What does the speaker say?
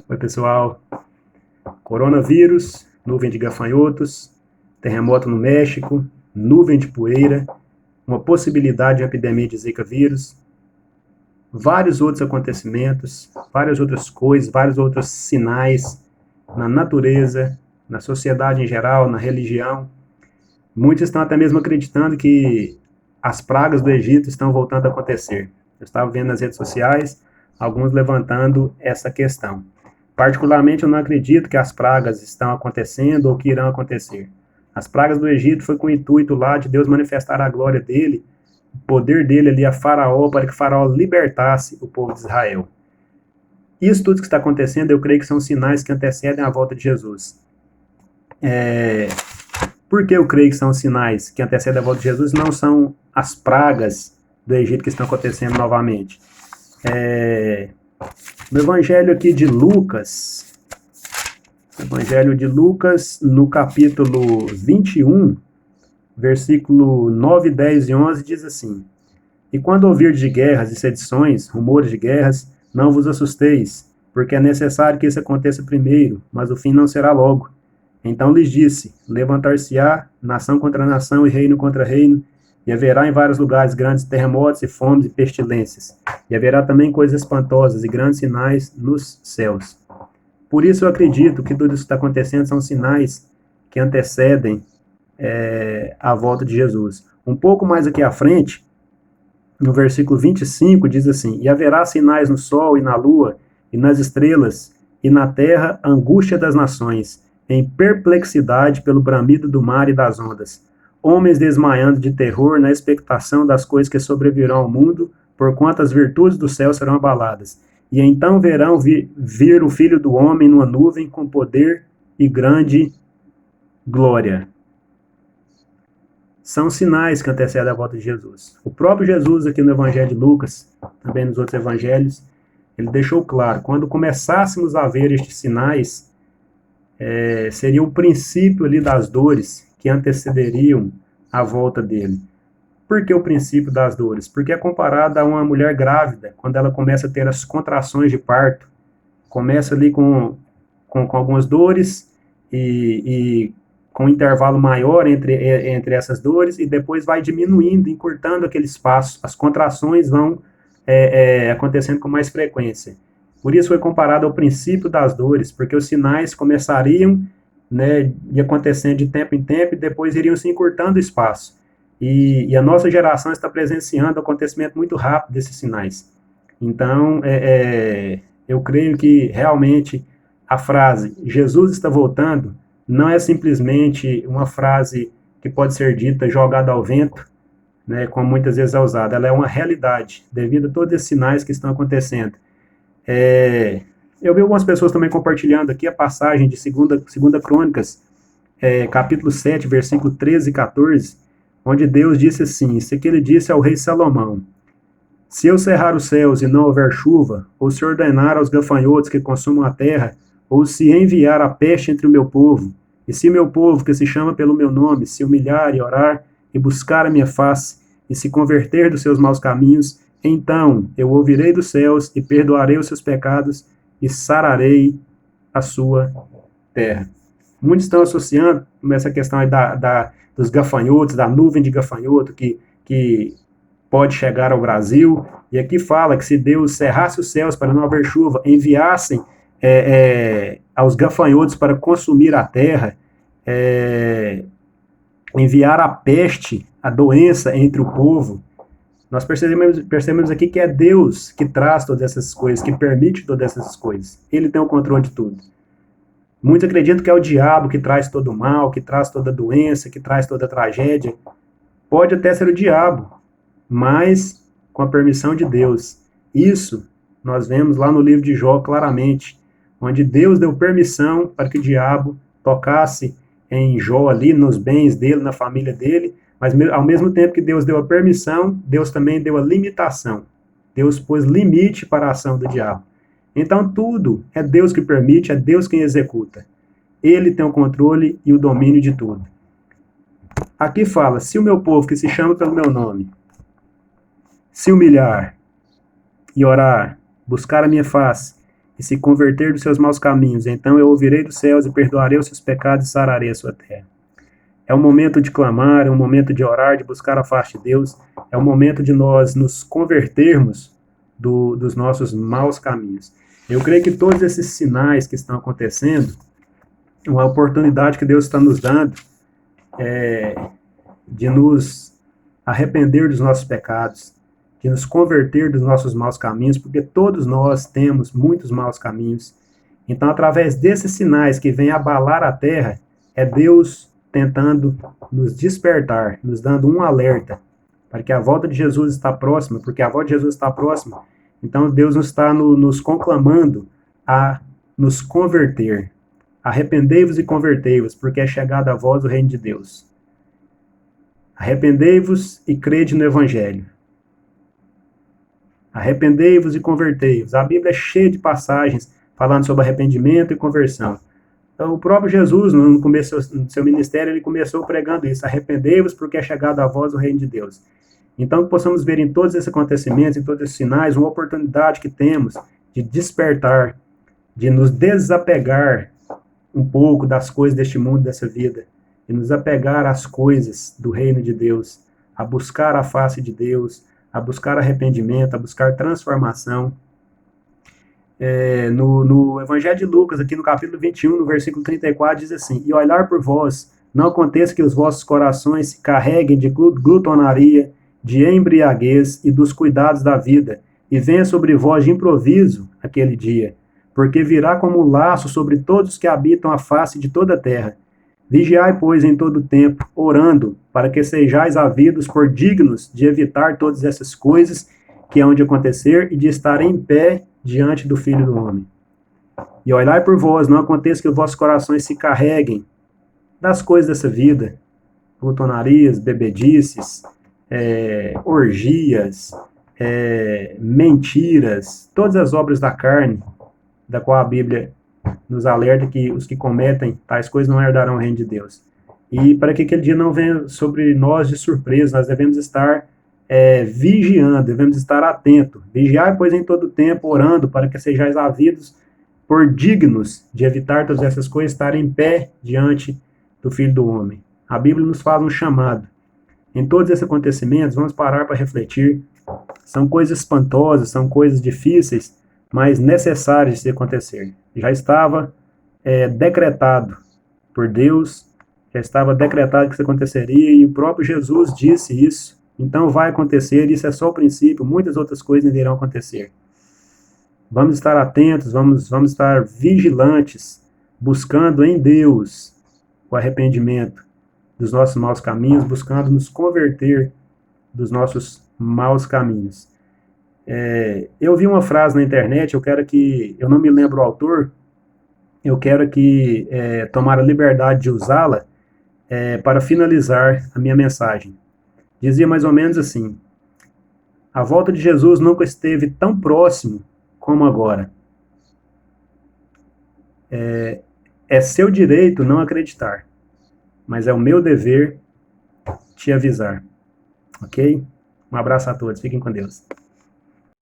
Oi, pessoal. Coronavírus, nuvem de gafanhotos, terremoto no México, nuvem de poeira, uma possibilidade de epidemia de Zika vírus, vários outros acontecimentos, várias outras coisas, vários outros sinais na natureza, na sociedade em geral, na religião. Muitos estão até mesmo acreditando que as pragas do Egito estão voltando a acontecer. Eu estava vendo nas redes sociais alguns levantando essa questão. Particularmente, eu não acredito que as pragas estão acontecendo ou que irão acontecer. As pragas do Egito foi com o intuito lá de Deus manifestar a glória dele, o poder dele ali a Faraó, para que Faraó libertasse o povo de Israel. Isso tudo que está acontecendo, eu creio que são sinais que antecedem a volta de Jesus. Por que eu creio que são sinais que antecedem a volta de Jesus? Não são as pragas do Egito que estão acontecendo novamente. No Evangelho aqui de Lucas, no capítulo 21, versículo 9, 10 e 11, diz assim: E quando ouvirdes de guerras e sedições, rumores de guerras, não vos assusteis, porque é necessário que isso aconteça primeiro, mas o fim não será logo. Então lhes disse: Levantar-se-á nação contra nação e reino contra reino, e haverá em vários lugares grandes terremotos e fomes e pestilências. E haverá também coisas espantosas e grandes sinais nos céus. Por isso eu acredito que tudo isso que está acontecendo são sinais que antecedem a volta de Jesus. Um pouco mais aqui à frente, no versículo 25, diz assim: E haverá sinais no sol e na lua e nas estrelas, e na terra angústia das nações, em perplexidade pelo bramido do mar e das ondas. Homens desmaiando de terror na expectação das coisas que sobrevirão ao mundo, porquanto as virtudes do céu serão abaladas. E então verão vir o Filho do Homem numa nuvem com poder e grande glória. São sinais que antecedem a volta de Jesus. O próprio Jesus aqui no Evangelho de Lucas, também nos outros evangelhos, ele deixou claro, quando começássemos a ver estes sinais, seria o princípio ali das dores que antecederiam a volta dele. Por que o princípio das dores? Porque é comparado a uma mulher grávida, quando ela começa a ter as contrações de parto. Começa ali com algumas dores e com um intervalo maior entre essas dores, e depois vai diminuindo, encurtando aquele espaço. As contrações vão acontecendo com mais frequência. Por isso foi comparado ao princípio das dores, porque os sinais começariam, né, e acontecendo de tempo em tempo, e depois iriam se encurtando o espaço. E a nossa geração está presenciando um acontecimento muito rápido desses sinais. Então, eu creio que realmente a frase Jesus está voltando não é simplesmente uma frase que pode ser dita jogada ao vento, né, como muitas vezes é usada. Ela é uma realidade, devido a todos esses sinais que estão acontecendo. Eu vi algumas pessoas também compartilhando aqui a passagem de 2 Crônicas, capítulo 7, versículo 13 e 14, onde Deus disse assim: isso que ele disse ao rei Salomão: se eu cerrar os céus e não houver chuva, ou se ordenar aos gafanhotos que consumam a terra, ou se enviar a peste entre o meu povo, e se meu povo, que se chama pelo meu nome, se humilhar e orar, e buscar a minha face, e se converter dos seus maus caminhos, então eu ouvirei dos céus e perdoarei os seus pecados e sararei a sua terra. Muitos estão associando essa questão aí dos gafanhotos, da nuvem de gafanhoto que pode chegar ao Brasil. E aqui fala que se Deus cerrasse os céus para não haver chuva, enviassem aos gafanhotos para consumir a terra, enviar a peste, a doença entre o povo, nós percebemos aqui que é Deus que traz todas essas coisas, que permite todas essas coisas. Ele tem o controle de tudo. Muitos acreditam que é o diabo que traz todo o mal, que traz toda a doença, que traz toda a tragédia. Pode até ser o diabo, mas com a permissão de Deus. Isso nós vemos lá no livro de Jó claramente, onde Deus deu permissão para que o diabo tocasse em Jó ali, nos bens dele, na família dele, mas ao mesmo tempo que Deus deu a permissão, Deus também deu a limitação. Deus pôs limite para a ação do diabo. Então tudo é Deus que permite, é Deus quem executa. Ele tem o controle e o domínio de tudo. Aqui fala: se o meu povo, que se chama pelo meu nome, se humilhar e orar, buscar a minha face e se converter dos seus maus caminhos, então eu ouvirei dos céus e perdoarei os seus pecados e sararei a sua terra. É um momento de clamar, é um momento de orar, de buscar a face de Deus, é um momento de nós nos convertermos dos nossos maus caminhos. Eu creio que todos esses sinais que estão acontecendo, uma oportunidade que Deus está nos dando de nos arrepender dos nossos pecados, de nos converter dos nossos maus caminhos, porque todos nós temos muitos maus caminhos. Então, através desses sinais que vêm abalar a terra, é Deus tentando nos despertar, nos dando um alerta, para que a volta de Jesus está próxima, porque a volta de Jesus está próxima. Então, Deus está nos conclamando a nos converter. Arrependei-vos e convertei-vos, porque é chegada a vós o reino de Deus. Arrependei-vos e crede no Evangelho. Arrependei-vos e convertei-vos. A Bíblia é cheia de passagens falando sobre arrependimento e conversão. Então, o próprio Jesus, no começo do seu ministério, ele começou pregando isso. Arrependei-vos porque é chegado a vós o reino de Deus. Então, que possamos ver em todos esses acontecimentos, em todos esses sinais, uma oportunidade que temos de despertar, de nos desapegar um pouco das coisas deste mundo, dessa vida, e nos apegar às coisas do reino de Deus, a buscar a face de Deus, a buscar arrependimento, a buscar transformação. No Evangelho de Lucas, aqui no capítulo 21, no versículo 34, diz assim: E olhar por vós, não aconteça que os vossos corações se carreguem de glutonaria, de embriaguez e dos cuidados da vida, e venha sobre vós de improviso aquele dia, porque virá como um laço sobre todos os que habitam a face de toda a terra. Vigiai, pois, em todo o tempo, orando, para que sejais havidos por dignos de evitar todas essas coisas que hão de acontecer e de estar em pé diante do Filho do Homem. E olhai por vós, não aconteça que os vossos corações se carreguem das coisas dessa vida, glutonarias, bebedices, orgias, mentiras, todas as obras da carne, da qual a Bíblia nos alerta que os que cometem tais coisas não herdarão o reino de Deus. E para que aquele dia não venha sobre nós de surpresa, nós devemos estar vigiando, devemos estar atentos. Vigiai, pois, em todo tempo, orando, para que sejais havidos por dignos de evitar todas essas coisas, estar em pé diante do Filho do Homem. A Bíblia nos faz um chamado. Em todos esses acontecimentos, vamos parar para refletir. São coisas espantosas, são coisas difíceis, mas necessárias de acontecer. Já estava decretado por Deus, já estava decretado que isso aconteceria, e o próprio Jesus disse isso. Então vai acontecer, isso é só o princípio, muitas outras coisas ainda irão acontecer. Vamos estar atentos, vamos estar vigilantes, buscando em Deus o arrependimento dos nossos maus caminhos, buscando nos converter dos nossos maus caminhos. Eu vi uma frase na internet, eu não me lembro o autor, eu quero tomar a liberdade de usá-la para finalizar a minha mensagem. Dizia mais ou menos assim: a volta de Jesus nunca esteve tão próximo como agora. É seu direito não acreditar, mas é o meu dever te avisar. Ok? Um abraço a todos, fiquem com Deus.